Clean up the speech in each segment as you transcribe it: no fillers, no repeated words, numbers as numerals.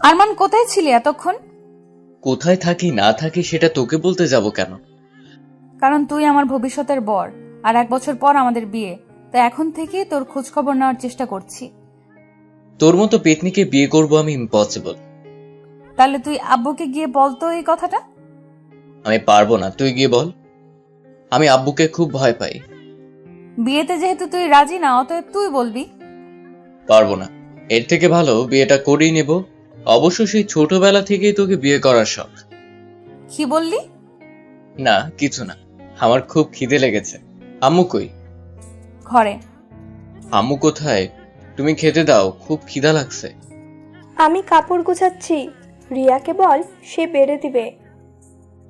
আরমান কোথায় ছিলি এতক্ষণ? কোথায় থাকি না থাকি সেটা তোকে বলতে যাব কেন? কারণ তুই আমার ভবিষ্যতের বর, আর 1 বছর পর আমাদের বিয়ে। তাই এখন থেকে তোর খোঁজ খবর নেওয়ার চেষ্টা করছি। তোর মতো পেতনিকে বিয়ে করব আমি ইম্পসিবল। তাহলে তুই আব্বুকে গিয়ে বলতো এই কথাটা। আমি পারবো না, তুই গিয়ে বল। আমি আব্বুকে খুব ভয় পাই। বিয়েতে যেহেতু তুই রাজি না, অতএব তুই বলবি। পারবো না, এর থেকে ভালো বিয়েটা করেই নেব। অবশ্য সেই ছোটবেলা থেকেই তোকে বিয়ে করার শখ। কি বললি? না কিছু না, আমার খুব খিদে লেগেছে। আম্মু কই? ঘরে। আম্মু কোথায়? তুমি খেতে দাও, খুব খিদা লাগছে। আমি কাপড় গুছাচ্ছি, রিয়াকে বল সে বেড়ে দিবে।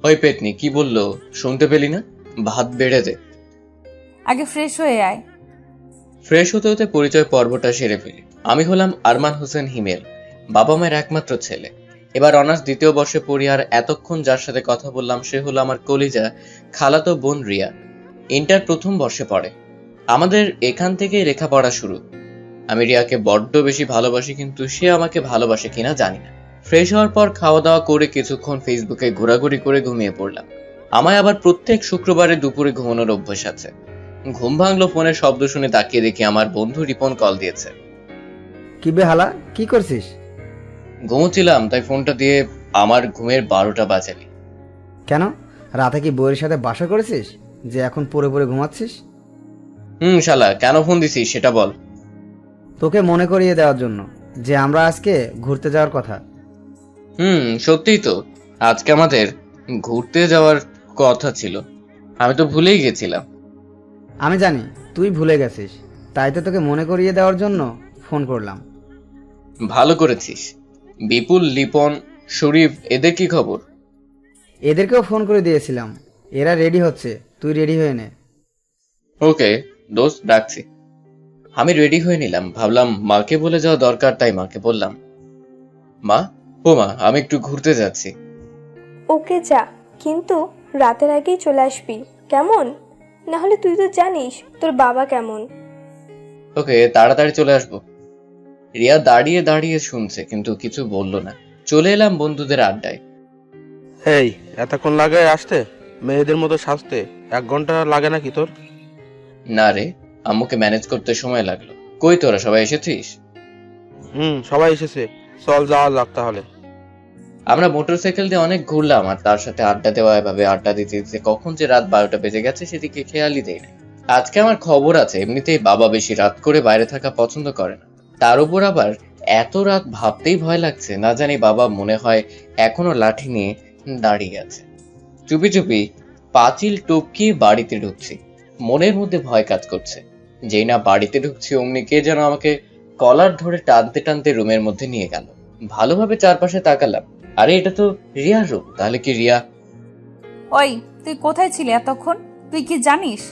ওই পেতনি কি বললো শুনতে পেলি না? ভাত বেড়ে দে। আগে ফ্রেশ হয়ে আয়। ফ্রেশ হতে হতে পরিচয় পর্বটা সেরে ফেলি। আমি হলাম আরমান হোসেন হিমেল, বাবা মায়ের একমাত্র ছেলে। এবার অনার্স 2য় বর্ষে পড়ি, আর এতক্ষণ যার সাথে কথা বললাম সে হলো আমার কলিজা খালাতো বোন রিয়া। ইন্টার 1ম বর্ষে পড়ে। আমাদের এখান থেকেই লেখাপড়া শুরু। আমি রিয়াকে বড্ড বেশি ভালোবাসি, কিন্তু সে আমাকে ভালোবাসে কিনা জানি না। ফ্রেশ হওয়ার পর খাওয়া দাওয়া করে কিছুক্ষণ ফেসবুকে ঘোরাঘুরি করে ঘুমিয়ে পড়লাম। আমায় আবার প্রত্যেক শুক্রবারে দুপুরে ঘুমানোর অভ্যাস আছে। ঘুম ভাঙলো ফোনের শব্দ শুনে তাকিয়ে দেখি আমার বন্ধু রিপন কল দিয়েছে। কি বে হালা, কি করছিস? ঘুমোচ্ছিলাম, তাই ফোনটা দিয়ে আমার ঘুমের 12টা বাজালি। কেন, রাতে কি বউয়ের সাথে বাসা করেছিস যে এখন পড়ে পড়ে ঘুমাচ্ছিস? শালা কেন ফোন দিছিস সেটা বল। তোকে মনে করিয়ে দেওয়ার জন্য যে আমরা আজকে ঘুরতে যাওয়ার কথা। সত্যিই তো, আজকে আমাদের ঘুরতে যাওয়ার কথা ছিল। আমি তো ভুলেই গেছিলাম। আমি জানি তুই ভুলে গেছিস, তাই তো তোকে মনে করিয়ে দেওয়ার জন্য ফোন করলাম। ভালো করেছিস। বিপুল, লিপন, শরীফ এদের কি খবর? এদেরকেও ফোন করে দিয়েছিলাম, এরা রেডি হচ্ছে, তুই রেডি হয়ে নে। ওকে দোস্ত, রাখছি। আমি রেডি হয়ে নিলাম, ভাবলাম মাকে বলে যাওয়া দরকার, তাই মাকে বললাম, মা, ও মা, আমি একটু ঘুরতে যাচ্ছি। ওকে যা, কিন্তু রাতের আগেই চলে আসবি, কেমন? না হলে তুই তো জানিস তোর বাবা কেমন। ওকে, তাড়াতাড়ি চলে আসবো। রিয়া দাঁড়িয়ে দাঁড়িয়ে শুনছে কিন্তু কিছু বলল না। চলে এলাম বন্ধুদের আড্ডায়। এই এতক্ষণ লাগে আসতে? মেয়েদের মতো সাজতে 1 ঘন্টা লাগে নাকি তোর? না রে, আম্মুকে ম্যানেজ করতে সময় লাগলো। কই তোরা সবাই এসেছিস? সবাই এসেছে, চল যাওয়া যাক তাহলে। আমরা মোটরসাইকেল দিয়ে অনেক ঘুরলাম, আর তার সাথে আড্ডা দেওয়া, এভাবে আড্ডা দিতে দিতে কখন যে রাত 12টা বেজে গেছে সেদিকে খেয়ালই দেয় না। আজকে আমার খবর আছে, এমনিতেই বাবা বেশি রাত করে বাইরে থাকা পছন্দ করে না। তার উপর আবার এত রাত ভাবতেই ভয় লাগছে, না জানি বাবা মনে হয় এখনো লাঠি নিয়ে দাঁড়িয়ে আছে। চুপি চুপি পাঁচিল টপকিয়ে বাড়িতে ঢুকছি। মনের মধ্যে ভয় কাজ করছে। যেই না বাড়িতে ঢুকছি অমনি কে যেন আমাকে কলার ধরে টানতে টানতে রুমের মধ্যে নিয়ে গেল। ভালোভাবে চারপাশে তাকালাম, আরে এটা তো রিয়ার রুম। তাহলে কি রিয়া? ওই, তুই কোথায় ছিলি এতক্ষণ? তুই কি জানিস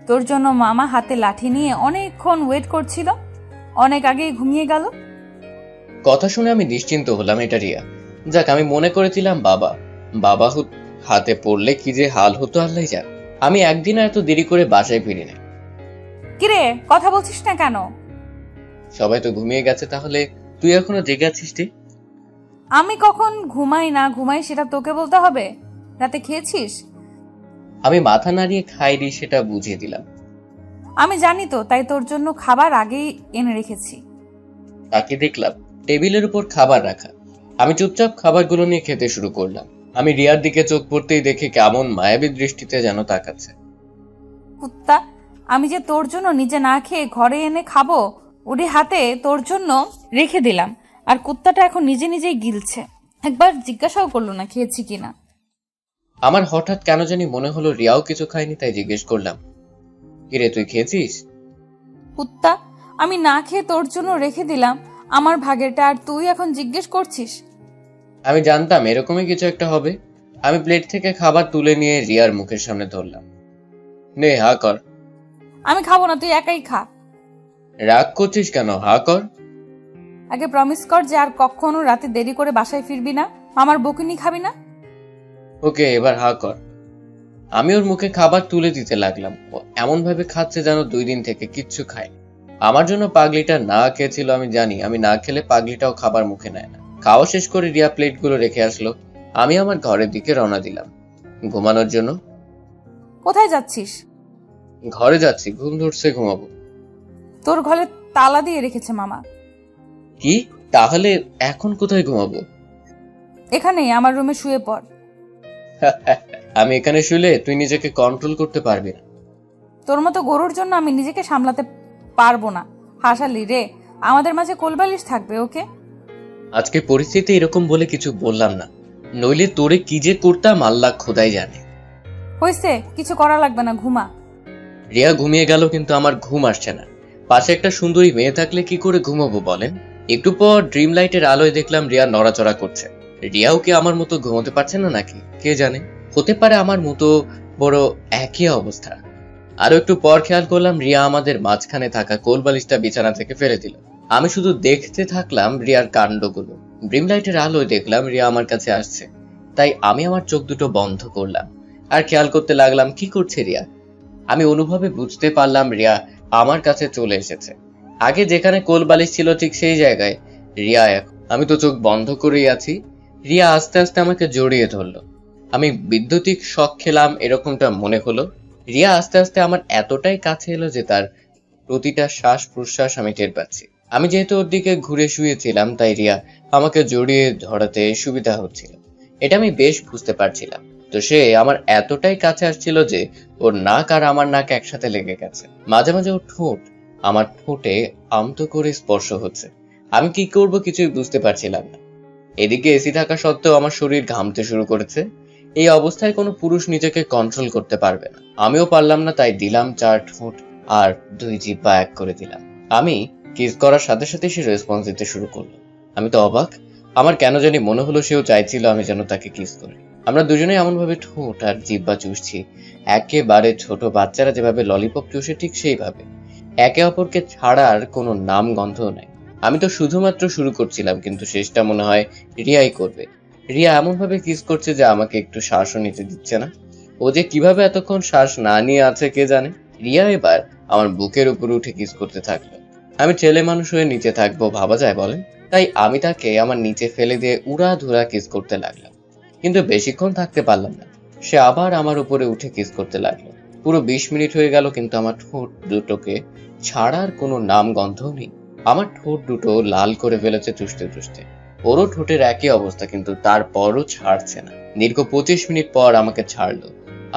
তোর জন্য মামা হাতে লাঠি নিয়ে অনেকক্ষণ ওয়েট করছিল, অনেক আগেই ঘুমিয়ে গেল। কথা শুনে আমি নিশ্চিন্ত হলাম, এটা রিয়া। যাক, আমি মনে করেছিলাম বাবা। বাবা হাতে পড়লে কি যে হাল হতো আল্লাহ জান। আমি একদিন এত দেরি করে বাসায় ফিরি নাই। কিরে, কথা বলছিস না কেন? সবাই তো ঘুমিয়ে গেছে, তাহলে তুই এখনো জেগে আছিস? ঠিক, আমি কখন ঘুমাই না ঘুমাই সেটা তোকে বলতে হবে? রাতে খেয়েছিস? আমি মাথা নাড়িয়ে খাইনি সেটা বুঝিয়ে দিলাম। আমি জানি তো, তাই তোর জন্য খাবার আগেই এনে রেখেছি। তাকে দেখলাম টেবিলের উপর খাবার রাখা। আমি চুপচাপ খাবারগুলো নিয়ে খেতে শুরু করলাম। আমি রিয়ার দিকে চোখ পড়তেই দেখে কেমন মায়াবী দৃষ্টিতে যেন তাকাচ্ছে। কুত্তা, আমি যে তোর জন্য নিজে না খেয়ে ঘরে এনে খাবো, ওরে হাতে তোর জন্য রেখে দিলাম, আর কুত্তাটা এখন নিজে নিজেই গিলছে। একবার জিজ্ঞাসাও করলো না খেয়েছি কিনা। আমার হঠাৎ কেন জানি মনে হলো রিয়াও কিছু খায়নি, তাই জিজ্ঞেস করলাম, কিরে তুই খেয়েছিস? কুত্তা, আমি না খেয়ে তোর জন্য রেখে দিলাম আমার ভাগেরটা, আর তুই এখন জিজ্ঞেস করছিস? আমি জানতাম এরকমই কিছু একটা হবে। আমি প্লেট থেকে খাবার তুলে নিয়ে রিয়ার মুখের সামনে ধরলাম। নে, হা কর। আমি খাবো না, তুই একাই খা। রাগ করছিস কেন? হা কর। আগে প্রমিস কর যে আর কখনো রাতে দেরি করে বাসায় ফিরবি না, আমার বকুনি খাবি না। ওকে, এবার হা কর। আমি ওর মুখে খাবার তুলে দিতে লাগলাম। ও এমন ভাবে খাচ্ছে যেন 2 দিন থেকে কিচ্ছু খায়নি। আমার জন্য পাগলিটা না খেয়েছিল আমি জানি, আমি না খেলে পাগলিটাও খাবার মুখে নেয় না। খাওয়া শেষ করে রিয়া প্লেটগুলো রেখে আসলো। আমি আমার ঘরের দিকে রওনা দিলাম ঘুমানোর জন্য। কোথায় যাচ্ছিস? ঘরে যাচ্ছি, ঘুম ধরছে, ঘুমাবো। তোর ঘরে তালা দিয়ে রেখেছে মামা। কি? তাহলে এখন কোথায় ঘুমাবো? এখানেই আমার রুমে শুয়ে পড়। আমি এখানে শুলে তুই নিজেকে কন্ট্রোল করতে পারবি না। তোর মতো গরুর জন্য আমি নিজেকে সামলাতে পারবো না। হাসালি রে, আমাদের মাঝে কোলবালিশ থাকবে ওকে। আজকে পরিস্থিতি এরকম বলে কিছু বললাম না, নইলে তোরে কি যে করতাম আল্লাহ খোদাই জানে। হয়েছে, কিছু করা লাগবে না, ঘুমা। রিয়া ঘুমিয়ে গেল, কিন্তু আমার ঘুম আসছে না। পাশে একটা সুন্দরী মেয়ে থাকলে কি করে ঘুমাবো বলেন? একটু পর ড্রিম লাইটের আলোয় দেখলাম রিয়া নড়াচড়া করছে। রিয়াও কি আমার মতো ঘুমোতে পারছে না নাকি কে জানে? হতে পারে আমার মতো বড় একই অবস্থা। আরো একটু পর খেয়াল করলাম রিয়া আমাদের মাঝখানে থাকা কোলবালিশটা বিছানা থেকে ফেলে দিল। আমি শুধু দেখতে থাকলাম রিয়ার কাণ্ডগুলো। ড্রিম লাইটের আলোয় দেখলাম রিয়া আমার কাছে আসছে, তাই আমি আমার চোখ দুটো বন্ধ করলাম আর খেয়াল করতে লাগলাম কি করছে রিয়া। আমি অনুভবে বুঝতে পারলাম রিয়া আমার কাছে চলে এসেছে। আগে যেখানে কোলবালিশ ছিল ঠিক সেই জায়গায় রিয়া এখন। আমি তো চোখ বন্ধ করেই আছি। রিয়া আস্তে আস্তে আমাকে জড়িয়ে ধরলো। আমি বিদ্যুতিক শক খেলাম এরকমটা মনে হলো। রিয়া আস্তে আস্তে আমার এতটাই কাছে এলো যে তার প্রতিটা শ্বাস প্রশ্বাস আমি টের পাচ্ছি। আমি যেহেতু ওর দিকে ঘুরে শুয়েছিলাম, তাই রিয়া আমাকে জড়িয়ে ধরাতে সুবিধা হচ্ছিল, এটা আমি বেশ বুঝতে পারছিলাম। তো সে আমার এতটাই কাছে আসছিল যে ওর নাক আর আমার নাক একসাথে লেগে গেছে। মাঝে মাঝে ওর ঠোঁট আমার ঠোঁটে আমতো করে স্পর্শ হচ্ছে। আমি কি করব কিছুই বুঝতে পারছিলাম না। এদিকে এসি থাকা সত্ত্বেও আমার শরীর ঘামতে শুরু করেছে। এই অবস্থায় কোনো পুরুষ নিজেকে কন্ট্রোল করতে পারবে না, আমিও পারলাম না, তাই দিলাম 4 ঠোঁট আর 2 জিহ্বা এক করে দিলাম। আমি কিস করার সাথে সাথে সে রেসপন্স দিতে শুরু করলো। আমি তো অবাক, আমার কেন জানি মনে হলো সেও চাইছিল আমি যেন তাকে কিস করি। আমরা দুজনে এমন ভাবে ঠোঁট আর জিহ্বা চুষছি, একেবারে ছোট বাচ্চারা যেভাবে ললিপপ চুষে ঠিক সেইভাবে। একে অপরকে ছাড়ার কোনো নাম গন্ধও নাই। আমি তো শুধুমাত্র শুরু করছিলাম, কিন্তু শেষটা মনে হয় রিয়াই করবে। রিয়া এমন ভাবে কিস করছে যে আমাকে একটু শ্বাসও নিতে দিচ্ছে না। ও যে কিভাবে এতক্ষণ শ্বাস না নিয়ে আছে কে জানে। রিয়া এবার আমার বুকের উপর উঠে কিস করতে থাকলো। আমি ছেলে মানুষ হয়ে নিচে থাকবো ভাবা যায় বলেন? তাই আমি তাকে আমার নিচে ফেলে দিয়ে উড়াধুরা কিস করতে লাগলাম, কিন্তু বেশিক্ষণ থাকতে পারলাম না। সে আবার আমার উপরে উঠে কিস করতে লাগলো। পুরো 20 মিনিট হয়ে গেল, কিন্তু আমার ঠোঁট দুটোকে ছাড়ার কোনো নাম গন্ধও নেই। আমার ঠোঁট দুটো লাল করে ফেলেছে চুষতে চুষতে। ওরও ঠোঁটের একই অবস্থা, কিন্তু তারপরও ছাড়ছে না। দীর্ঘ 25 মিনিট পর আমাকে ছাড়লো।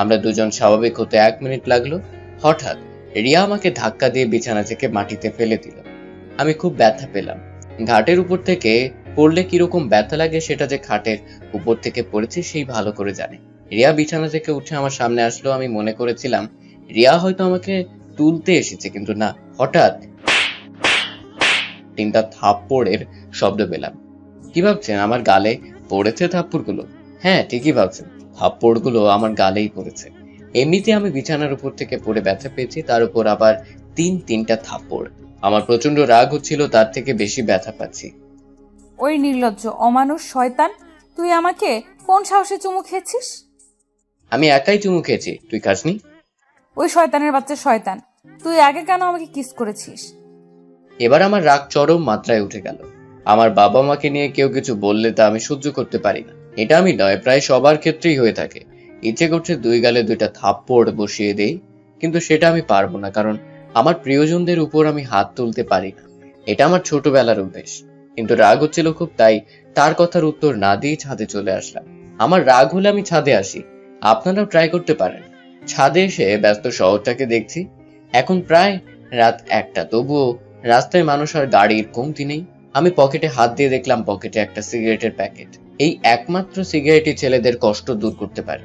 আমরা দুজন স্বাভাবিক হতে 1 মিনিট লাগলো। হঠাৎ রিয়া আমাকে ধাক্কা দিয়ে বিছানা থেকে মাটিতে ফেলে দিল। আমি খুব ব্যথা পেলাম। ঘাটের উপর থেকে পড়লে কিরকম ব্যথা লাগে সেটা যে খাটের উপর থেকে পড়েছে সেই ভালো করে জানে। রিয়া বিছানা থেকে উঠে আমার সামনে আসলো। আমি মনে করেছিলাম রিয়া হয়তো আমাকে তুলতে এসেছে, কিন্তু না। হঠাৎ 3টা থাপ্পড়ের শব্দ পেলাম। কি ভাবছেন, আমার গালে পড়েছে থাপ্পড়গুলো? হ্যাঁ, ঠিকই ভাবছেন, থাপ্পড়গুলো আমার গালেই পড়েছে। এমনিতে আমি বিছানার উপর থেকে পড়ে ব্যথা পেয়েছি, তার উপর আবার 3টা থাপ্পড়। আমার প্রচন্ড রাগ হচ্ছিল, তার থেকে বেশি ব্যথা পাচ্ছি। ওই নির্লজ্জ অমানুষ শয়তান, তুই আমাকে কোন সাহসে চুমু খেয়েছিস? আমি একাই চুমু খেয়েছি, তুই খাসনি? ওই শয়তানের বাচ্চা শয়তান, তুই আগে কেন আমাকে কিস করেছিস? এবার আমার রাগ চরম মাত্রায় উঠে গেল। আমার বাবা মাকে নিয়ে কেউ কিছু বললে তা আমি সহ্য করতে পারি না। এটা আমি নয়, প্রায় সবার ক্ষেত্রেই হয়ে থাকে। ইচ্ছে করছে 2 গালে 2টা থাপ্পড় বসিয়ে দেই, কিন্তু সেটা আমি পারবো না, কারণ আমার প্রিয়জনদের উপর আমি হাত তুলতে পারি না। এটা আমার ছোটবেলার অভ্যেস। কিন্তু রাগ হচ্ছিল খুব, তাই তার কথার উত্তর না দিয়ে ছাদে চলে আসলাম। আমার রাগ হলে আমি ছাদে আসি, আপনারাও ট্রাই করতে পারেন। ছাদে এসে ব্যস্ত শহরটাকে দেখছি। এখন প্রায় রাত 1টা, তবুও রাস্তায় মানুষ আর গাড়ির কমতি নেই। আমি পকেটে হাত দিয়ে দেখলাম পকেটে একটা সিগারেটের প্যাকেট। এই একমাত্র সিগারেটই ছেলেদের কষ্ট দূর করতে পারে।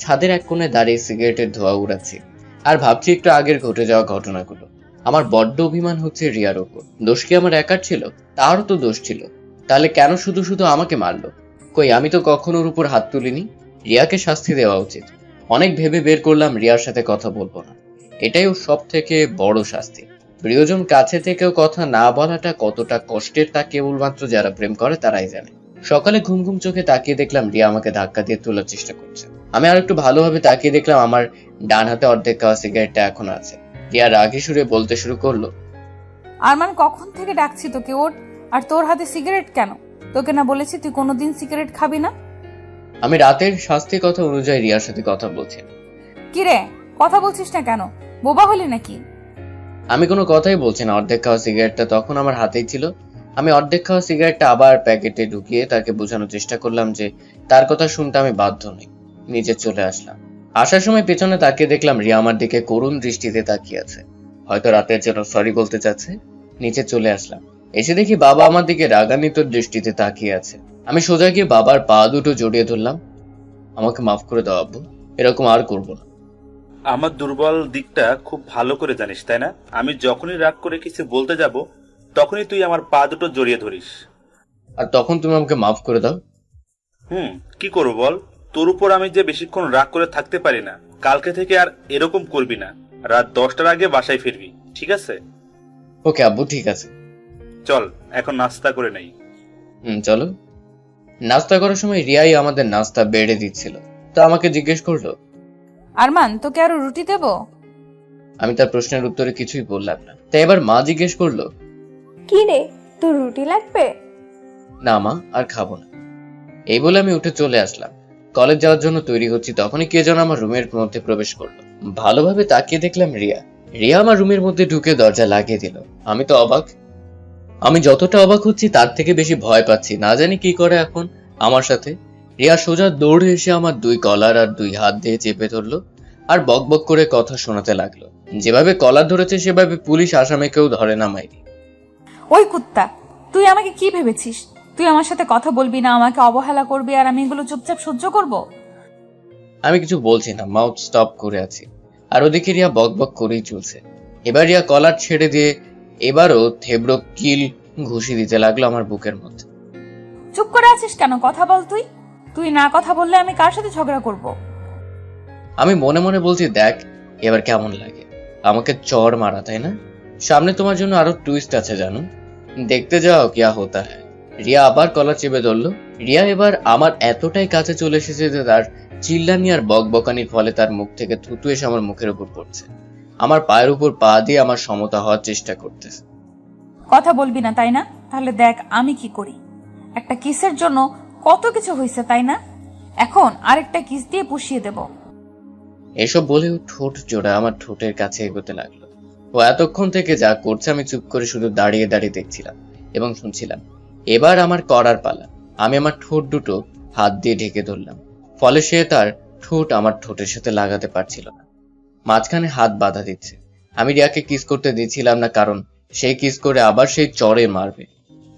ছাদের এক কোণে দাঁড়িয়ে সিগারেটের ধোঁয়া উড়াচ্ছি আর ভাবছি একটু আগের ঘটে যাওয়া ঘটনাগুলো। আমার বড্ড অভিমান হচ্ছে রিয়ার ওপর। দোষ কি আমার একার ছিল? তারও তো দোষ ছিল। তাহলে কেন শুধু শুধু আমাকে মারলো? কই, আমি তো কখনো ওর উপর হাত তুলিনি। রিয়াকে শাস্তি দেওয়া উচিত। অনেক ভেবে বের করলাম রিয়ার সাথে কথা বলবো না। এটাই ওর সব থেকে বড় শাস্তি। প্রিয়জন কাছে থেকেও কথা না বলাটা কতটা কষ্টের তা কেবলমাত্র যারা প্রেম করে তারাই জানে। সকালে ঘুম ঘুম চোখে তাকিয়ে দেখলাম রিয়া আমাকে ধাক্কা দিয়ে তোলার চেষ্টা করছে। আমি আর একটু ভালোভাবে তাকিয়ে দেখলাম আমার ডান হাতে অর্ধেক খাওয়া সিগারেটটা এখন আছে। রিয়া রাগী সুরে বলতে শুরু করলো, আরমান, কখন থেকে ডাকছি তোকে ওঠ, আর তোর হাতে সিগারেট কেন? তোর তোকে না বলেছি তুই কোনোদিন সিগারেট খাবি না? আমি রাতের শাস্তি কথা অনুযায়ী রিয়ার সাথে কথা বলছি। কিরে, কথা বলছিস না কেন? বোবা হলি নাকি? আমি কোনো কথাই বলছি না। অর্ধেক খাওয়া সিগারেটটা তখন আমার হাতেই ছিল। আমি অর্ধেক খাওয়া সিগারেটটা আবার প্যাকেটে ঢুকিয়ে তাকে বোঝানোর চেষ্টা করলাম যে তার কথা শুনতে আমি বাধ্য নই। নিচে চলে আসলাম। আসার সময় পেছনে তাকিয়ে দেখলাম রিয়া আমার দিকে করুণ দৃষ্টিতে তাকিয়ে আছে, হয়তো রাতের জন্য সরি বলতে চাচ্ছে। নিচে চলে আসলাম। এসে দেখি বাবা আমার দিকে রাগান্বিত দৃষ্টিতে তাকিয়ে আছে। আমি সোজা গিয়ে বাবার পা দুটো জড়িয়ে ধরলাম। আমাকে মাফ করে দাও আব্বু, এরকম আর করবো না। আমার দুর্বল দিকটা খুব ভালো করে জানিস, তাই না? আমি যখনই রাগ করে কিছু বলতে যাব তখনই তুই আমার পা দুটো জড়িয়ে ধরিস। আর তখন তুমি আমাকে মাফ করে দাও। কি করবো বল? তোর উপর আমি যে বেশিক্ষণ রাগ করে থাকতে পারি না। কালকে থেকে আর এরকম করবি না। রাত 10টার আগে বাসায় ফিরবি, ঠিক আছে? ওকে আব্বু, ঠিক আছে। চল এখন নাস্তা করে নেই। চলো। নাস্তা করার সময় রিয়াই আমাদের নাস্তা বেড়ে দিচ্ছিল, তো আমাকে জিজ্ঞেস করলো, আরমান তোকে আরো রুটি দেব? আমি তার প্রশ্নের উত্তরে কিছুই বললাম না। তাই এবার মা জিজ্ঞেস করলো, কি রে, তোর রুটি লাগবে? না মা, আর খাবো না। এই বলে আমি উঠে চলে আসলাম। কলেজ যাওয়ার জন্য তৈরি হচ্ছি, তখনই কে যেন আমার রুমের মধ্যে প্রবেশ করলো। ভালোভাবে তাকিয়ে দেখলাম রিয়া। রিয়া আমার রুমের মধ্যে ঢুকে দরজা লাগিয়ে দিল। আমি তো অবাক। আমি যতটা অবাক হচ্ছি তার থেকে বেশি ভয় পাচ্ছি। না জানি কি করে এখন আমার সাথে। রিয়া সোজা দৌড়ে এসে আমার 2 কলার আর 2 হাত দিয়ে চেপে ধরলো আর বক বক করে কথা শোনাতে লাগলো। যেভাবে কলার ধরেছে সেভাবে পুলিশ আসামিকেও ধরে না মাইরি। ওই কুত্তা, তুই আমাকে কি ভেবেছিস? তুই আমার সাথে কথা বলবি না, আমাকে অবহেলা করবি, আর আমি এগুলো চুপচাপ সহ্য করব? আমি কিছু বলছি না, মাউথ স্টপ করে আছি। আর ওদিকে রিয়া বক বক করেই চলছে। এবার রিয়া কলার ছেড়ে দিয়ে এবারও থেবড়ো কিল ঘুষি দিতে লাগলো আমার বুকের মধ্যে। চুপ করে আছিস কেন? কথা বল। তুই তুই না কথা বললে আমি কার সাথে ঝগড়া করব? আমি মনে মনে বলছি, দেখ এবার কেমন লাগে আমাকে চড় মারা, তাই না? সামনে তোমার জন্য আরো টুইস্ট আছে জানো, দেখতে যাও কিয়া হতা হ্যায়। রিয়া আবার কলার চেপে ধরলো। রিয়া এবার আমার এতটাই কাছে চলে এসেছে যে তার চিল্লানি আর বকবকানির ফলে তার মুখ থেকে থুতু এসে আমার মুখের উপর পড়ছে। আমার পায়ের উপর পা দিয়ে আমার সমতা হওয়ার চেষ্টা করতেছে। কথা বলবি না তাই না? তাহলে দেখ আমি কি করি। একটা কিসের জন্য কত কিছু হয়েছে, তাই না? এখন আরেকটা কিস দিয়ে পুষিয়ে দেব। এসব বলে ও ঠোঁট জোড়া আমার ঠোঁটের কাছে এগোতে লাগলো। ও এতক্ষণ থেকে যা করছে আমি চুপ করে শুধু দাঁড়িয়ে দাঁড়িয়ে দেখছিলাম এবং শুনছিলাম। এবার আমার করার পালা। আমি আমার ঠোঁট দুটো হাত দিয়ে ঢেকে ধরলাম, ফলে সে তার ঠোঁট আমার ঠোঁটের সাথে লাগাতে পারছিল না। মাঝখানে হাত বাধা দিচ্ছে। আমি রিয়াকে কিস করতে দিচ্ছিলাম না, কারণ সে কিস করে আবার সেই চড়ে মারবে।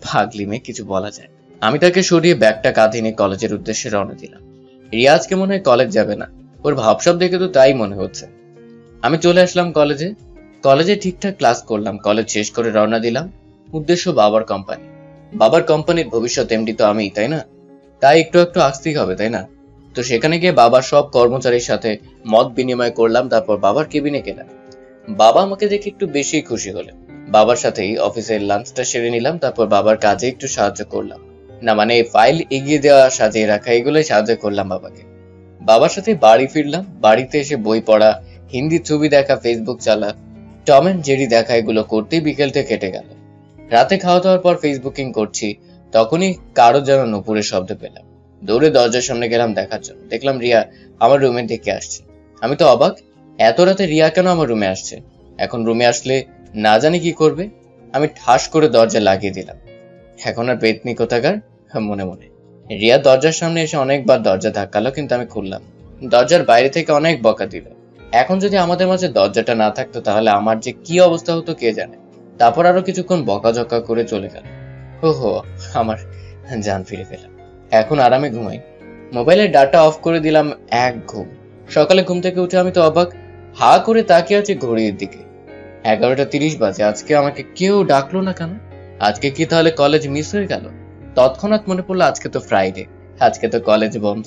পাগলি মেয়ে, কিছু বলা যায়। আমি তাকে সরিয়ে ব্যাগটা কাঁধে নিয়ে কলেজের উদ্দেশ্যে রওনা দিলাম। রিয়া আজকে মনে হয় কলেজ যাবে না, ওর ভাবসাব দেখে তো তাই মনে হচ্ছে। আমি চলে আসলাম কলেজে ঠিকঠাক ক্লাস করলাম। কলেজ শেষ করে রওনা দিলাম। উদ্দেশ্য বাবার কোম্পানি। বাবার কোম্পানির ভবিষ্যৎ এমডি তো আমি, তাই না? তাই একটু একটু আসতেই হবে, তাই না? তো সেখানে গিয়ে বাবার সব কর্মচারীর সাথে মত বিনিময় করলাম, তারপর বাবার কেবিনে গেলাম। বাবা আমাকে দেখে একটু বেশি খুশি হলেন। বাবার সাথেই অফিসের লাঞ্চটা সেরে নিলাম, তারপর বাবার কাজে একটু সাহায্য করলাম। না মানে ফাইল এগিয়ে দেওয়া, সাজিয়ে রাখা, এগুলোই সাহায্য করলাম বাবাকে। বাবার সাথে বাড়ি ফিরলাম। বাড়িতে এসে বই পড়া, হিন্দি ছবি দেখা, ফেসবুক চালা, টম এন্ড জেরি দেখা, এগুলো করতেই বিকেলটা কেটে গেল। রাতে খাওয়া দাওয়ার পর ফেসবুকিং করছি, তখনই কারো যেন নুপুরের শব্দ পেলাম। দৌড়ে দরজার সামনে গেলাম দেখার জন্য। দেখলাম রিয়া আমার রুমের দিকে আসছে। আমি তো অবাক, এত রাতে রিয়া কেন আমার রুমে আসছে? এখন রুমে আসলে না জানি কি করবে। আমি ঠাস করে দরজা লাগিয়ে দিলাম। এখন আর পেতনি কোথাকার মনে মনে। রিয়া দরজার সামনে এসে অনেকবার দরজা ধাক্কালো, কিন্তু আমি খুললাম। দরজার বাইরে থেকে অনেক বকা দিল। এখন যদি আমাদের মাঝে দরজাটা না থাকতো তাহলে আমার যে কি অবস্থা হতো কে জানে। তারপর আরো কিছুক্ষণ বকাঝকা করে চলে গেল। ওহো, আমার জান ফিরে পেলাম। এখন আরামে ঘুমাই। মোবাইলের ডাটা অফ করে দিলাম। এক ঘুম। সকালে ঘুম থেকে উঠে আমি তো অবাক, হা করে তাকিয়ে আছি ঘড়ির দিকে। 11:30 বাজে। আজকে আমাকে কেউ ডাকলো না কেন? আজকে কি তাহলে কলেজ মিস হয়ে গেল? তৎক্ষণাৎ মনে পড়লো আজকে তো ফ্রাইডে, আজকে তো কলেজ বন্ধ।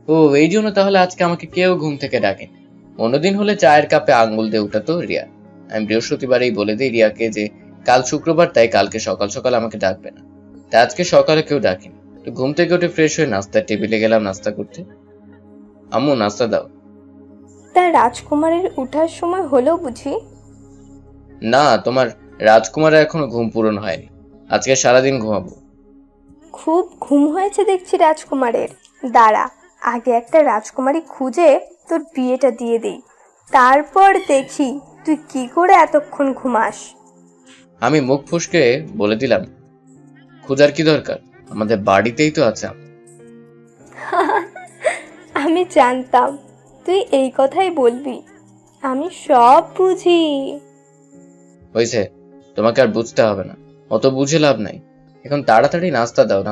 ও এই জন্য তাহলে আজকে আমাকে কেউ ঘুম থেকে ডাকেনি। অন্যদিন হলে চায়ের কাপে আঙ্গুল দিয়ে উঠাতো রিয়া। আমি বৃহস্পতিবারেই বলে দিই রিয়াকে যে কাল শুক্রবার, তাই কালকে সকাল সকাল আমাকে ডাকবে না। তাই আজকে সকালে কেউ ডাকেনি। তো ঘুম থেকে উঠে ফ্রেশ হয়ে নাস্তার টেবিলে গেলাম নাস্তা করতে। আম্মু নাস্তা দাও। তার রাজকুমারের উঠার সময় হলো বুঝি? না, তোমার রাজকুমারের এখনো ঘুম পূরণ হয়নি। আজকে সারাদিন ঘুমাবো। খুব ঘুম হয়েছে দেখছি রাজকুমারের। দাঁড়া, আগে একটা রাজকুমারী খুঁজে তোর বিয়েটা দিয়ে দিই, তারপর দেখি তুই কি করে এতক্ষণ ঘুমাস। আমি মুখ ফুসকে বলে দিলাম, খোঁজার কি দরকার, আমাদের বাড়িতেই তো আছে। আমি জানতাম তুই এই কথাই বলবি, আমি সব বুঝি। হয়েছে, তোমাকে আর বুঝতে হবে না, অত বুঝে লাভ নাই। এখন তাড়াতাড়ি নাস্তা দাও।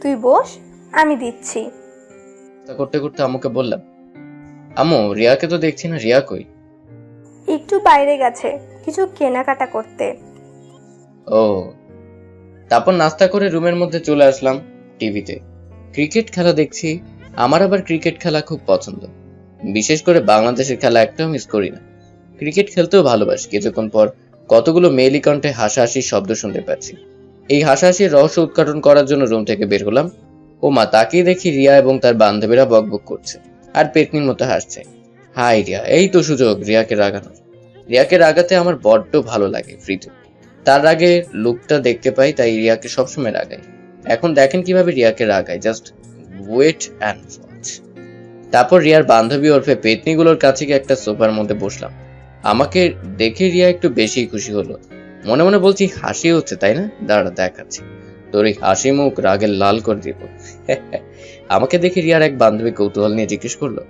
তুই বস, আমি দিচ্ছি। নাস্তা করতে করতে আম্মুকে বললাম, আম্মু রিয়াকে তো দেখছি না, রিয়া কই? একটু বাইরে গেছে কিছু কেনাকাটা করতে। ও, তারপর নাস্তা করে রুমের মধ্যে চলে আসলাম। টিভিতে ক্রিকেট খেলা দেখছি। আমার আবার ক্রিকেট খেলা খুব পছন্দ, বিশেষ করে বাংলাদেশের খেলা একটাও মিস করি না। ক্রিকেট খেলতেও ভালোবাসি। কিছুক্ষণ পর কতগুলো মেয়েলি কণ্ঠে হাসাহাসির শব্দ শুনতে পাচ্ছি। এই হাসাহাসির রহস্য উদ্ঘাটন করার জন্য রুম থেকে বের হলাম। ও মা, তাকিয়ে দেখি রিয়া এবং তার বান্ধবীরা বকবক করছে আর পেটনির মতো হাসছে। হাই রিয়া, এই তো সুযোগ রিয়াকে রাগানোর। রিয়াকে রাগাতে আমার বড্ড ভালো লাগে। ফ্রিতে তার রাগে লুকটা দেখতে পাই, তাই রিয়াকে সবসময় রাগাই। এখন দেখেন কিভাবে রিয়াকে রাগাই, জাস্ট ওয়েট অ্যান্ড ওয়াচ। তারপর রিয়ার বান্ধবী ওরফে পেতনিগুলোর কাছে গিয়ে একটা সোফার মধ্যে বসলাম। আমাকে দেখে রিয়া একটু বেশি খুশি হলো। মনে মনে বলছি, হাসি হচ্ছে তাই না, দাঁড়া দেখাচ্ছি তোর এই হাসি মুখ রাগের লাল করে দিব। আমাকে দেখে রিয়ার এক বান্ধবী কৌতূহল নিয়ে জিজ্ঞেস করলো,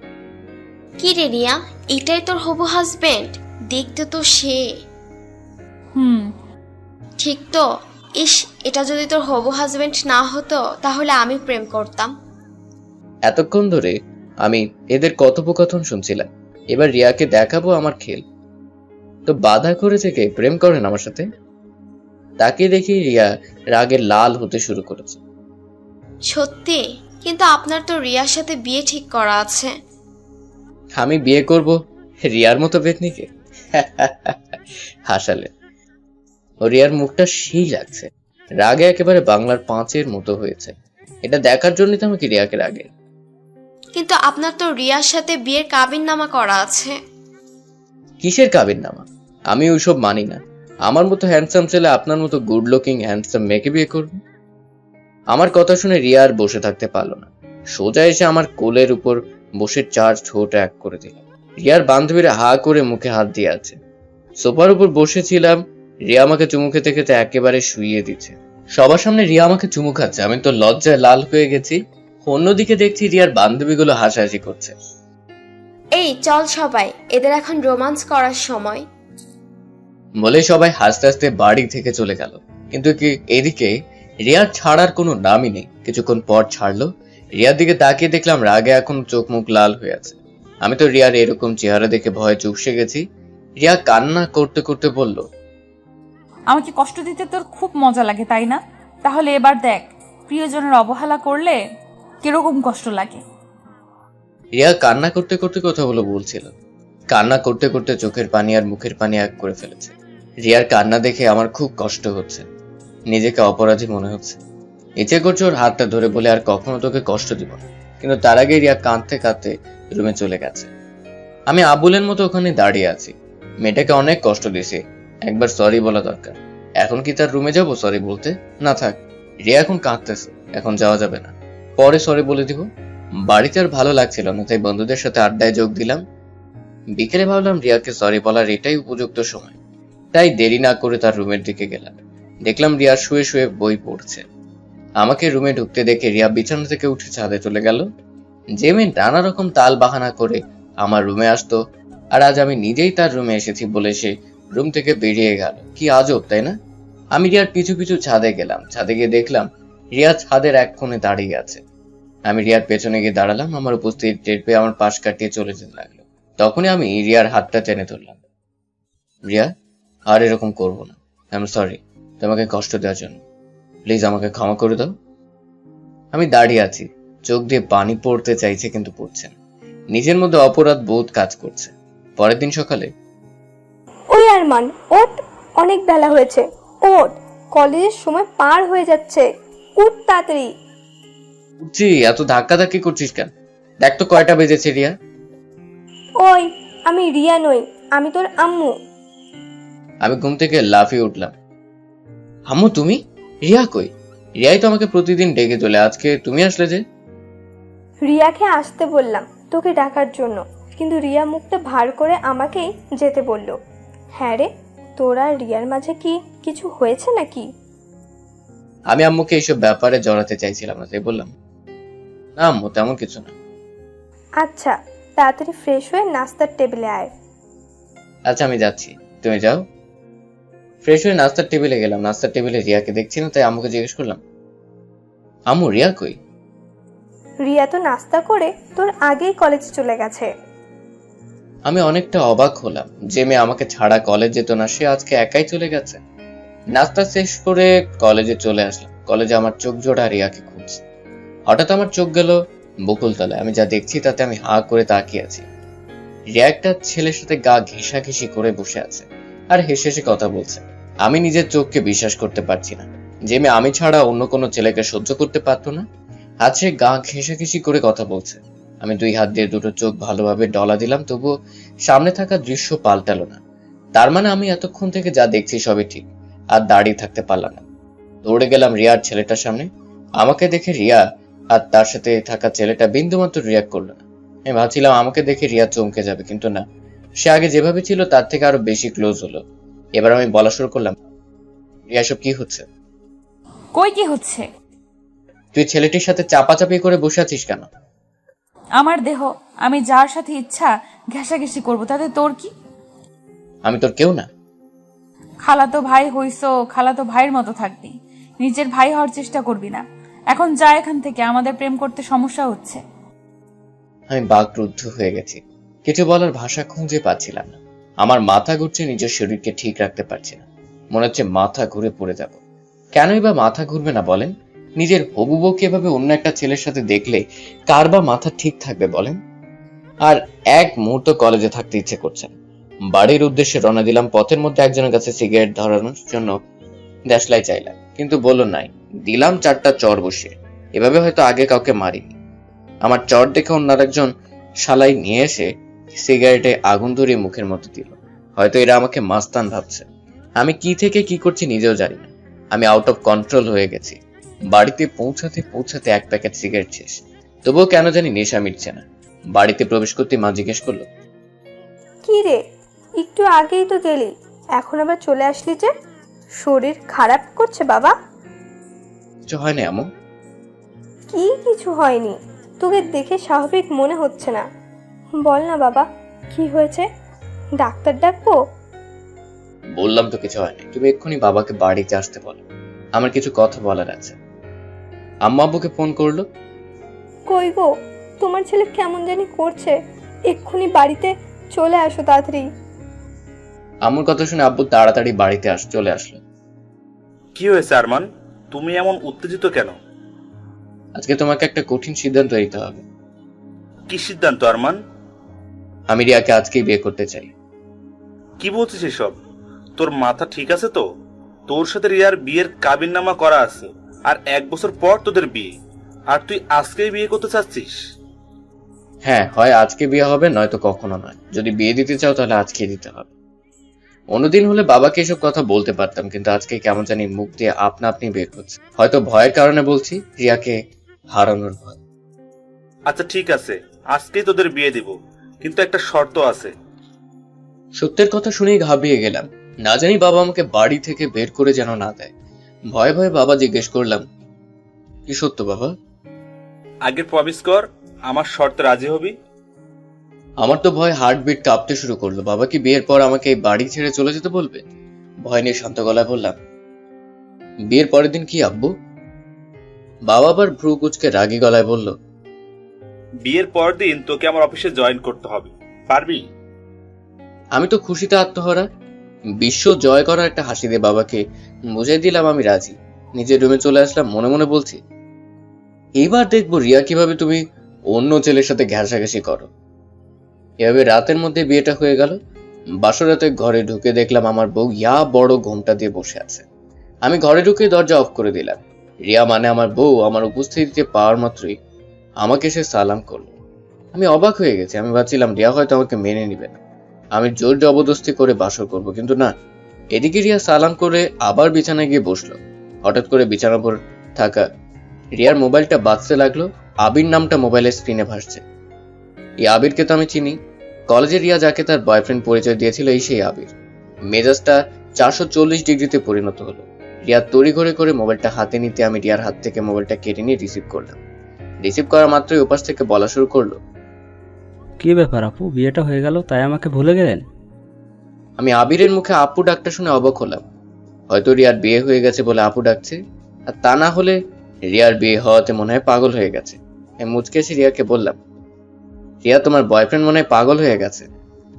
কি রে রিয়া, এটাই তোর হবু হাজবেন্ড? দেখতে তো সে। ঠিক তো। ইস, এটা যদি তোর হবু হাজবেন্ড না হতো তাহলে আমি প্রেম করতাম। এতক্ষণ ধরে আমি এদের কথোপকথন শুনছিলাম, এবার রিয়াকে দেখাবো আমার খেল। তো বাধা করেছে কে, প্রেম করেন আমার সাথে? তাকে দেখি রিয়া রাগে লাল হতে শুরু করেছে। সত্যি? কিন্তু আপনার তো রিয়ার সাথে বিয়ে ঠিক করা আছে। আমি বিয়ে করব রিয়ার মতো পেতনিকে? হাসালে। ও রিয়ার মুখটা সেই লাগছে, রাগে একেবারে বাংলার 5-এর মতো হয়েছে। এটা দেখার জন্যই তো আমাকে রিয়াকে রাগে। কিন্তু আপনার তো রিয়ার সাথে বিয়ের কাবিননামা করা আছে। কিসের কাবিননামা? আমি ওইসব মানি না। আমার মতো হ্যান্ডসাম ছেলে আপনার মতো গুড লুকিং হ্যান্ডসাম মেয়েকে বিয়ে করবে? আমার কথা শুনে রিয়া আর বসে থাকতে পারলো না, সোজা এসে আমার কোলের উপর বসে 4 ঠোঁট এক করে দিল। রিয়ার বান্ধবীরা হা করে মুখে হাত দিয়ে আছে। সোফার উপর বসেছিলাম, রিয়া আমাকে চুমু খেতে খেতে একেবারে শুইয়ে দিচ্ছে। সবার সামনে রিয়া আমাকে চুমু খাচ্ছে, আমি তো লজ্জায় লাল হয়ে গেছি। অন্যদিকে দেখছি রিয়ার বান্ধবীগুলো হাসাহাসি করছে। এই চল সবাই, এদের এখন রোমান্স করার সময়। বলে সবাই হাসতে হাসতে বাড়ি থেকে চলে গেল। কিন্তু এদিকে রিয়ার ছাড়ার কোনো নামই নেই। কিছুক্ষণ পর ছাড়লো। রিয়ার দিকে তাকিয়ে দেখলাম রাগে এখন চোখ মুখ লাল হয়ে আছে। আমি তো রিয়ার এরকম চেহারা দেখে ভয়ে চুপসে গেছি। রিয়া কান্না করতে করতে বলল, আমাকে কষ্ট দিতে তোর খুব মজা লাগে তাই না? তাহলে এবার দেখ, প্রিয়জনের অবহেলা করলে কিরকম কষ্ট লাগে। রিয়া কান্না করতে করতে কথাগুলো বলছিল। কান্না করতে করতে চোখের পানি আর মুখের পানি এক করে ফেলেছে। রিয়ার কান্না দেখে আমার খুব কষ্ট হচ্ছে, নিজেকে অপরাধী মনে হচ্ছে। ইচ্ছে করছে ওর হাতটা ধরে বলে আর কখনো তোকে কষ্ট দিব না, কিন্তু তার আগে রিয়া কাঁদতে কাঁদতে রুমে চলে গেছে। আমি আবুলের মতো ওখানে দাঁড়িয়ে আছি। মেয়েটাকে অনেক কষ্ট দিয়েছি, একবার সরি বলা দরকার। এখন কি তার রুমে যাব সরি বলতে? না থাক, রিয়া এখন কাঁদতেছে, এখন যাওয়া যাবে না, পরে সরি বলে দিব। বাড়িতে আর ভালো লাগছিল না, তাই বন্ধুদের সাথে আড্ডায় যোগ দিলাম। বিকেলে ভাবলাম রিয়াকে সরি বলার এটাই উপযুক্ত সময়, তাই দেরি না করে তার রুমের দিকে গেলাম। দেখলাম রিয়া শুয়ে শুয়ে বই পড়ছে। আমাকে রুমে ঢুকতে দেখে রিয়া বিছানা থেকে উঠে ছাদে চলে গেল। যে মেয়ে নানা রকম তাল বাহানা করে আমার রুমে আসতো, আর আজ আমি নিজেই তার রুমে এসেছি বলে সে রুম থেকে বেরিয়ে গেল। কি আজব তাই না? আমি রিয়ার পিছু পিছু ছাদে গেলাম। ছাদে গিয়ে দেখলাম রিয়া ছাদের এক কোণে দাঁড়িয়ে আছে। আমি রিয়ার পেছনে গিয়ে দাঁড়ালাম। আমার উপস্থিতি টের পেয়ে আমার পাশ কাটিয়ে চলে যেতে লাগলো। তখনই আমি রিয়ার হাতটা টেনে ধরলাম। রিয়া, আর এরকম করবো না। আই এম সরি তোমাকে কষ্ট দেওয়ার জন্য, প্লিজ আমাকে ক্ষমা করে দাও। আমি দাঁড়িয়ে আছি, চোখ দিয়ে পানি পড়তে চাইছে কিন্তু পড়ছে না। নিজের মধ্যে অপরাধ বোধ কাজ করছে। পরের দিন সকালে, ওই আরমান ওঠ, অনেক বেলা হয়েছে, ওঠ, কলেজের সময় পার হয়ে যাচ্ছে, উঠ তাড়াতাড়ি। উঠছি, এত ধাক্কাধাক্কি করছিস কেন? দেখ তো কয়টা বেজেছে রিয়া। ওই, আমি রিয়া নই, আমি তোর আম্মু। আমি ঘুম থেকে লাফিয়ে উঠলাম। আম্মু তুমি? রিয়া কই? রিয়াই তো আমাকে প্রতিদিন ডেকে তোলে, আজকে তুমি আসলে যে? রিয়াকে আসতে বললাম তোকে ডাকার জন্য, কিন্তু রিয়া মুখটা ভার করে আমাকেই যেতে বলল। হ্যাঁ রে, তোরা রিয়ার মাঝে কি কিছু হয়েছে নাকি? আমি আম্মুকে এইসব ব্যাপারে জড়াতে চাইছিলাম না, তাই বললাম না আম্মু, তেমন কিছু না। আচ্ছা, তাড়াতাড়ি ফ্রেশ হয়ে নাস্তার টেবিলে আয়। আচ্ছা আমি যাচ্ছি, তুমি যাও। ফ্রেশ হয়ে নাস্তার টেবিলে গেলাম। নাস্তার টেবিলে রিয়াকে দেখছি না, তাই আম্মুকে জিজ্ঞেস করলাম, আম্মু রিয়া কই? রিয়া তো নাস্তা করে তোর আগেই কলেজে চলে গেছে। আমি অনেকটা অবাক হলাম, যে মেয়ে আমাকে ছাড়া কলেজ যেত না সে আজকে একাই চলে গেছে। নাস্তা শেষ করে কলেজে চলে আসলাম। কলেজে আমার চোখ জোড়া রিয়াকে খুঁজছে। হঠাৎ আমার চোখ গেল বকুলতলায়। আমি যা দেখছি তাতে আমি হা করে তাকিয়ে আছি। রিয়া একটা ছেলের সাথে গা ঘেঁষাঘেঁষি করে বসে আছে আর হেসে হেসে কথা বলছে। আমি নিজের চোখকে বিশ্বাস করতে পারছি না, যে মেয়ে আমি ছাড়া অন্য কোনো ছেলেকে সহ্য করতে পারতো না আজ সে গা ঘেঁষাঘেঁষি করে কথা বলছে। আমি 2 হাত দিয়ে দুটো চোখ ভালোভাবে ডলা দিলাম, তবুও সামনে থাকা দৃশ্য পাল্টালো না। তার মানে আমি এতক্ষণ থেকে যা দেখছি সবই ঠিক। আর দাঁড়িয়ে থাকতে পারলাম না, দৌড়ে গেলাম রিয়ার ছেলেটার সামনে। আমাকে দেখে রিয়া আর তার সাথে থাকা ছেলেটা বিন্দুমাত্র রিয়াক্ট করলো না। আমি ভাবছিলাম আমাকে দেখে রিয়া চমকে যাবে, কিন্তু না, সে আগে যেভাবে ছিল তার থেকে আরো বেশি ক্লোজ হলো। এবার আমি বলা শুরু করলাম, রিয়া সব কি হচ্ছে? কই কি হচ্ছে? তুই ছেলেটির সাথে চাপাচাপি করে বসে আছিস কেন? আমার দেহ, আমি যার সাথে ইচ্ছা ঘেঁষাঘেঁষি করবো, তাতে তোর কি? আমি তোর কেউ না। খালাতো ভাই হইছো, খালাতো ভাইয়ের মতো থাকবি, নিজের ভাই হওয়ার চেষ্টা করবি না। এখন যা এখান থেকে, আমাদের প্রেম করতে সমস্যা হচ্ছে। আমি বাকরুদ্ধ হয়ে গেছি, কিছু বলার ভাষা খুঁজে পাচ্ছিলাম না। আমার মাথা ঘুরছে, নিজের শরীরকে ঠিক রাখতে পারছি না। মনে হচ্ছে মাথা ঘুরে পড়ে যাব। কেনই বা মাথা ঘুরবে না বলেন? নিজের হবু বউকে এভাবে অন্য একটা ছেলের সাথে দেখলে কার বা মাথা ঠিক থাকবে বলেন? আর এক মুহূর্ত কলেজে থাকতে ইচ্ছে করছে না। বাড়ির উদ্দেশ্যে রওনা দিলাম। পথের মধ্যে একজনের কাছে সিগারেট ধরানোর জন্য দেশলাই চাইলাম, কিন্তু বলল নাই। দিলাম 4টা চর বসিয়ে। এভাবে হয়তো আগে কাউকে মারিনি। আমার চর দেখে অন্য আরেকজন শালাই নিয়ে এসে সিগারেটে আগুন ধরিয়ে মুখের মধ্যে দিল। হয়তো এরা আমাকে মাস্তান ভাবছে। আমি কি থেকে কি করছি নিজেও জানি না। আমি আউট অফ কন্ট্রোল হয়ে গেছি। বাড়িতে পৌঁছাতে পৌঁছাতে 1 প্যাকেট সিগারেট শেষ, তবুও কেন জানি নেশা মিটছে না। বাড়িতে প্রবেশ করতে মা জিজ্ঞেস করলো, কি রে, একটু আগেই তো গেলি, এখন আবার চলে আসলি যে? শরীর খারাপ করছে বাবা? কিছু হয় না এমন? কি কিছু হয়নি, তোকে দেখে স্বাভাবিক মনে হচ্ছে না। বল না বাবা, কি হয়েছে? ডাক্তার ডাকবো? বললাম তো কিছু হয়নি। তুমি এক্ষুনি বাবাকে বাড়িতে আসতে বলো, আমার কিছু কথা বলার আছে। আম্মা আব্বুকে ফোন করলো। কই গো, তোমার ছেলে কেমন জানি করছে, এক্ষুনি বাড়িতে চলে আসো তাড়াতাড়ি। আম্মুর কথা শুনে আব্বু তাড়াতাড়ি বাড়িতে চলে আসলো। কি হয়েছে আরমান, তুমি এমন উত্তেজিত কেন? আজকে তোমাকে একটা কঠিন সিদ্ধান্ত নিতে হবে। কি সিদ্ধান্ত আরমান? আমি রিয়াকে আজকেই বিয়ে করতে চাই। কি বলছিস এসব? তোর মাথা ঠিক আছে তো? তোর সাথে রিয়ার বিয়ের কাবিননামা করা আছে, আর 1 বছর পর তোদের বিয়ে, আর তুই আজকেই বিয়ে করতে চাচ্ছিস? হ্যাঁ, হয় আজকে বিয়ে হবে, নয়তো কখনো নয়। যদি বিয়ে দিতে চাও তাহলে আজকে দিতে হবে। অন্যদিন হলে বাবাকে এসব কথা বলতে পারতাম, কিন্তু আজকে কেমন জানি মুখ দিয়ে আপনা আপনি বের করছে। হয়তো ভয়ের কারণে বলছি, রিয়াকে হারানোর ভয়। আচ্ছা ঠিক আছে, আজকেই তোদের বিয়ে দিব, কিন্তু একটা শর্ত আছে। সত্যের কথা শুনেই ঘাবড়িয়ে গেলাম। না জানি বাবা আমাকে বাড়ি থেকে বের করে যেন না দেয়। ভয়ে ভয়ে বাবা জিজ্ঞেস করলাম, কি সত্য বাবা? আগে প্রমিস কর, আমার শর্তে রাজি হবি? আমার তো ভয় হার্টবিট কাঁপতে শুরু করলো। বাবা কি বিয়ের পর আমাকে এই বাড়ি ছেড়ে চলে যেতে বলবে? ভয় নিয়ে শান্ত গলায় বললাম, বিয়ের পরের দিন কি আব্বু? বাবা আবার ভ্রু কুচকে রাগী গলায় বলল, বিয়ের পর দিন তোকে আমার অফিসে জয়েন করতে হবে, পারবি? আমি তো খুশিতে আত্মহারা। বিশ্ব জয় করার একটা হাসি দিয়ে বাবাকে বুঝাই দিলাম আমি রাজি। নিজের রুমে চলে আসলাম, মনে মনে বলছি, এবার দেখবো রিয়া কিভাবে তুমি অন্য ছেলের সাথে ঘেঁষাঘেঁষি করো। এভাবে রাতের মধ্যে বিয়েটা হয়ে গেল। বাসরাতে ঘরে ঢুকে দেখলাম আমার বউ ইয়া বড় ঘোমটা দিয়ে বসে আছে। আমি ঘরে ঢুকে দরজা অফ করে দিলাম। রিয়া মানে আমার বউ আমার উপস্থিতিতে পাওয়ার মাত্রই আমাকে সে সালাম করলো। আমি অবাক হয়ে গেছি। আমি ভাবছিলাম রিয়া হয়তো আমাকে মেনে নিবে না, আমি জোর জবরদস্তি করে বাসর করব, কিন্তু না। এদিকে রিয়া সালাম করে আবার বিছানায় গিয়ে বসলো। হঠাৎ করে বিছানার উপর থাকা। রিয়ার মোবাইলটা বাজতে লাগলো। আবির নামটা মোবাইলের স্ক্রিনে ভাসছে। এই আবিরকে তো আমি চিনি। কলেজে রিয়া যাকে তার বয়ফ্রেন্ড পরিচয় দিয়েছিল এই সেই আবির। মেজাজটা 440 ডিগ্রিতে পরিণত হলো। রিয়া তড়িঘড়ি করে মোবাইলটা হাতে নিতে আমি রিয়ার হাত থেকে মোবাইলটা কেড়ে নিয়ে রিসিভ করলাম। রিসিভ করা মাত্রই ওপাশ থেকে বলা শুরু করলো, কি ব্যাপার আপু, বিয়েটা হয়ে গেল তাই আমাকে ভুলে গেলেন? আমি আবিরের মুখে আপু ডাকটা শুনে অবাক হলাম। হয়তো রিয়ার বিয়ে হয়ে গেছে বলে আপু ডাকছে, আর তা না হলে রিয়ার বিয়ে হওয়াতে মনে হয় পাগল হয়ে গেছে। আমি মুচকে এসে রিয়াকে বললাম, রিয়া তোমার বয়ফ্রেন্ড মনে হয় পাগল হয়ে গেছে,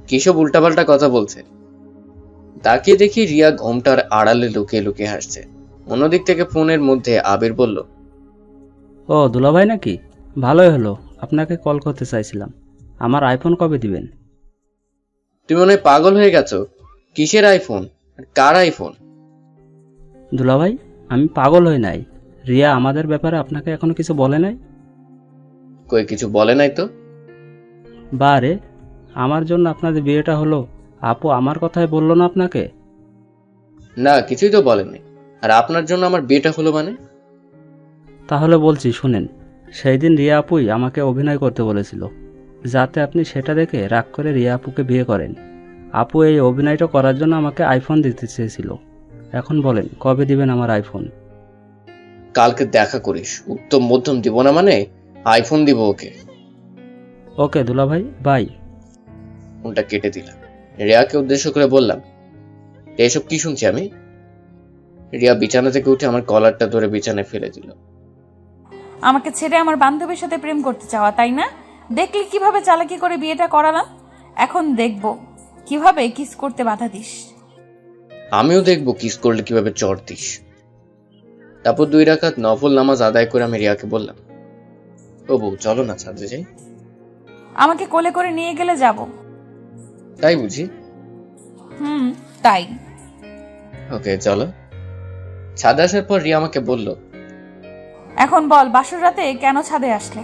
কিসব উল্টাপাল্টা কথা বলছে। তাকিয়ে দেখি রিয়া ঘোমটার আড়ালে লুকিয়ে লুকিয়ে হাসছে। অন্যদিক থেকে ফোনের মধ্যে আবির বলল, ও দুলাভাই নাকি? ভালোই হলো, আপনাকে কল করতে চাইছিলাম। আমার আইফোন কবে দিবেন? তুমি মনে হয় পাগল হয়ে গেছো। কিসের আইফোন? Car iPhone? দুলাভাই, আমি পাগল হই নাই। রিয়া আমাদের ব্যাপারে আপনাকে এখনো কিছু বলে নাই? কই কিছু বলে নাই তো। বারে, আমার জন্য আপনাদের বিয়েটা হলো, আপু আমার কথাই বললো না আপনাকে? না, কিছুই তো বলেনি। আর আপনার জন্য আমার বিয়েটা হলো মানে? তাহলে বলছি শুনেন, সেই দিন রিয়া আপুই আমাকে অভিনয় করতে বলেছিল, যাতে আপনি সেটা দেখে রাগ করে রিয়া আপুকে বিয়ে করেন। আপু এই অভিনয়টা করার জন্য আমাকে আইফোন দিতে চেয়েছিল। এখন বলেন কবে দিবেন আমার আইফোন? কালকে দেখা করিস। উত্তম মধ্যম দিব না মানে আইফোন দিব ওকে। ওকে দুলাভাই, বাই। ফোনটা কেটে দিলাম। রিয়াকে উদ্দেশ্য করে বললাম, এসব কি শুনছি আমি? রিয়া বিছানা থেকে উঠে আমার কলারটা ধরে বিছানায় ফেলে দিল। আমাকে ছেড়ে আমার বান্ধবীর সাথে প্রেম করতে চাওয়া, তাই না? দেখলি কিভাবে চালাকি করে বিয়েটা করালাম। এখন দেখবো কিভাবে কিস করতে বাধা দিস। আমিও দেখবো কিস করলে কিভাবে চড় দিস। তারপর 2 রাকাত নফল নামাজ আদায় করে আমি রিয়াকে বললাম, ও বউ চলো না ছাদে যাই। আমাকে কোলে করে নিয়ে গেলে যাব। তাই বুঝি? তাই। ওকে চলো। ছাদে আসার পর রিয়া আমাকে বলল, এখন বল বাসর রাতে কেন ছাদে আসলে?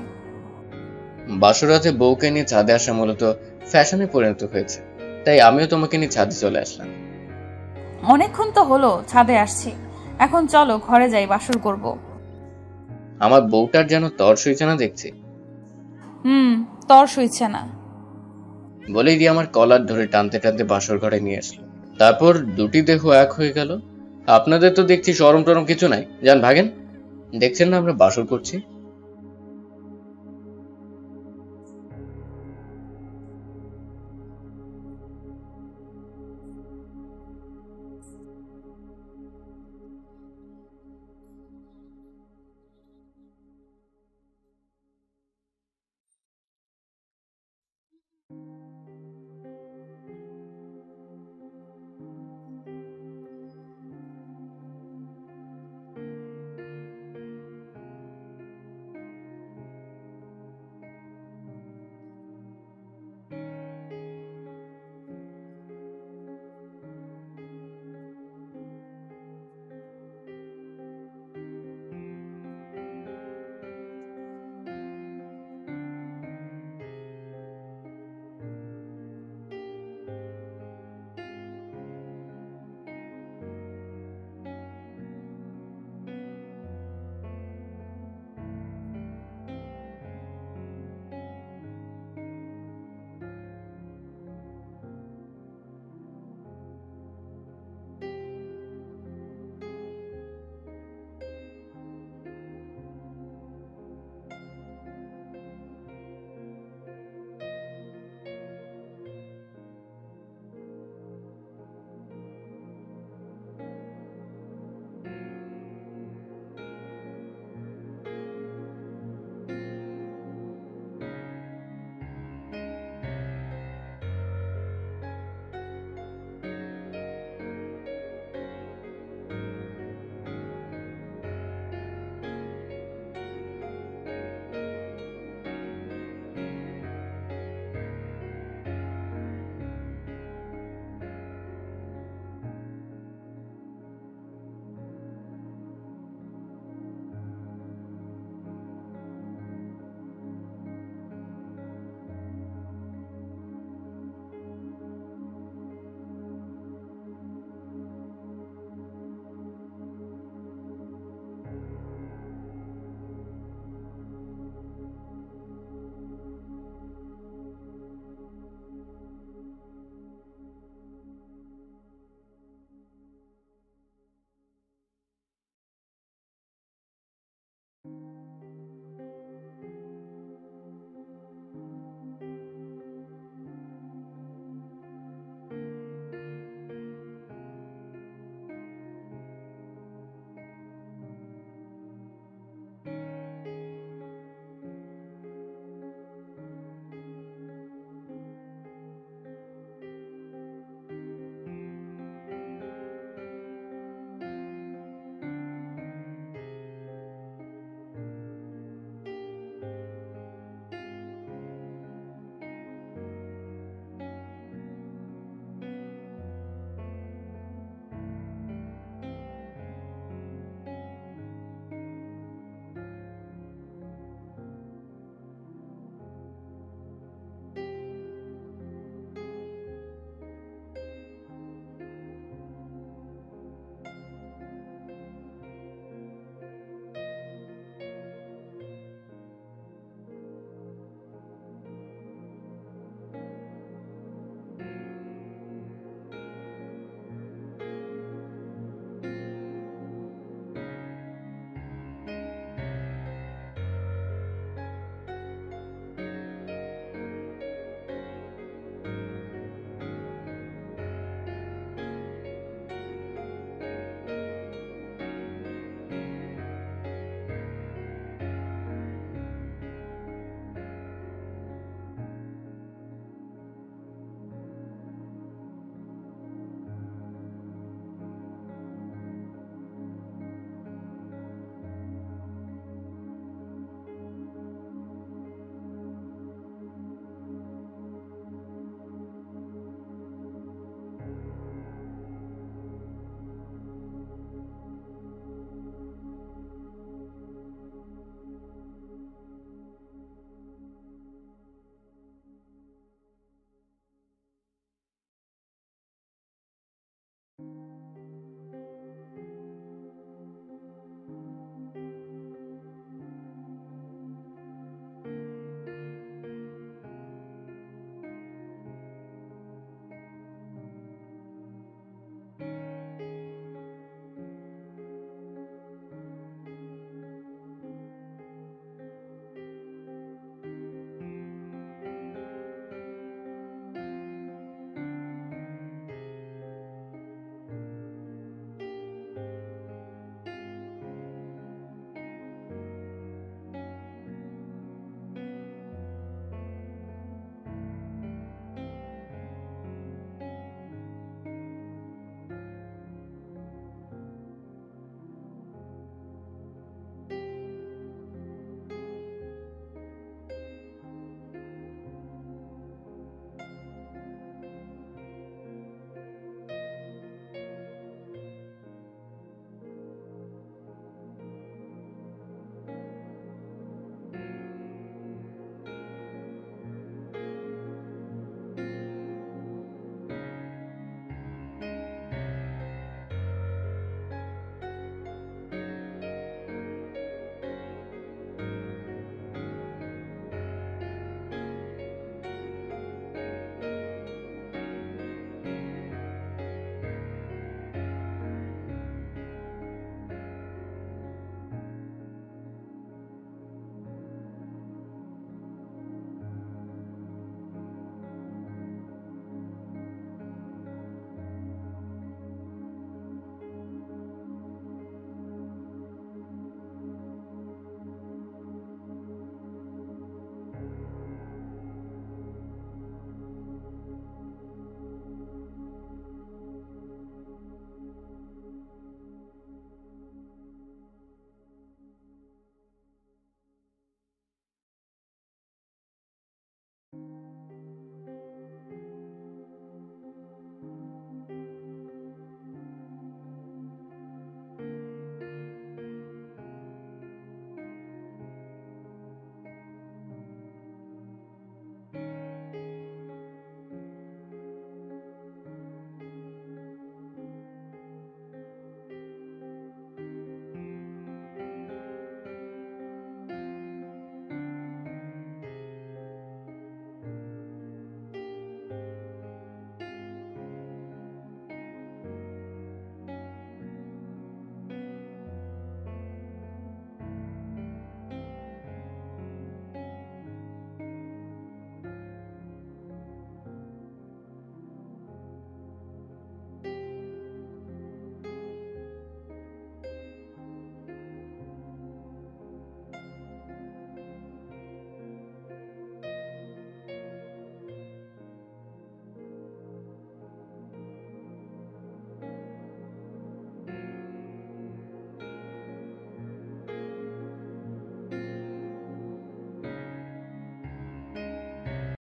বাসর রাতে বউকে নিয়ে ছাদে আসা মূলত ফ্যাশনে পরিণত হয়েছে, তাই আমিও তোমাকে নিয়ে ছাদে চলে আসলাম। অনেকক্ষণ তো হলো ছাদে আসছি, এখন চলো ঘরে যাই, বাসর করব। আমার বউটার যেন তর সইছে না দেখছি। তর সইছে না বলেই রিয়া আমার কলার ধরে টানতে টানতে বাসর ঘরে নিয়ে আসলো। তারপর দুটি দেহ এক হয়ে গেল। আপনাদের তো দেখছি শরম টরম কিছু নাই, যান ভাগেন। দেখছেন না আমরা বাসর করছি।